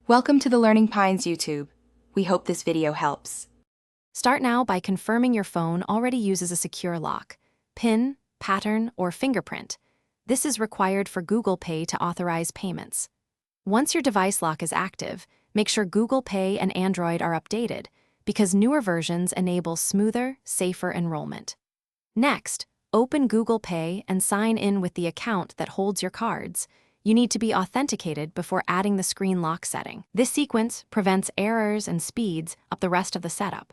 Welcome to the Learning Pines YouTube. We hope this video helps. Start now by confirming your phone already uses a secure lock, PIN, pattern, or fingerprint. This is required for Google Pay to authorize payments. Once your device lock is active, make sure Google Pay and Android are updated, because newer versions enable smoother, safer enrollment. Next, open Google Pay and sign in with the account that holds your cards. You need to be authenticated before adding the screen lock setting. This sequence prevents errors and speeds up the rest of the setup.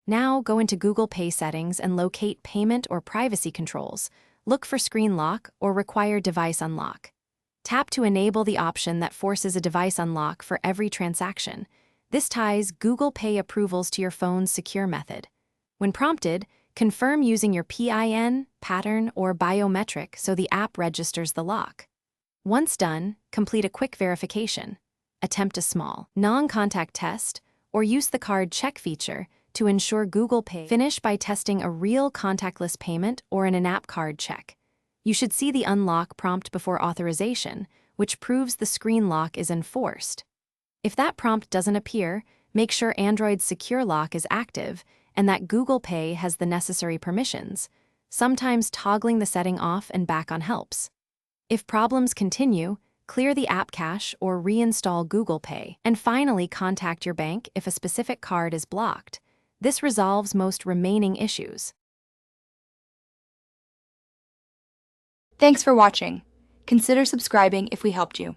Now go into Google Pay settings and locate payment or privacy controls. Look for screen lock or require device unlock. Tap to enable the option that forces a device unlock for every transaction. This ties Google Pay approvals to your phone's secure method. When prompted, confirm using your PIN, pattern, or biometric so the app registers the lock. Once done, complete a quick verification. Attempt a small, non-contact test, or use the card check feature to ensure Google Pay. Finish by testing a real contactless payment or an in-app card check. You should see the unlock prompt before authorization, which proves the screen lock is enforced. If that prompt doesn't appear, make sure Android's secure lock is active and that Google Pay has the necessary permissions. Sometimes toggling the setting off and back on helps. If problems continue, clear the app cache or reinstall Google Pay. And finally, contact your bank if a specific card is blocked. This resolves most remaining issues. Thanks for watching. Consider subscribing if we helped you.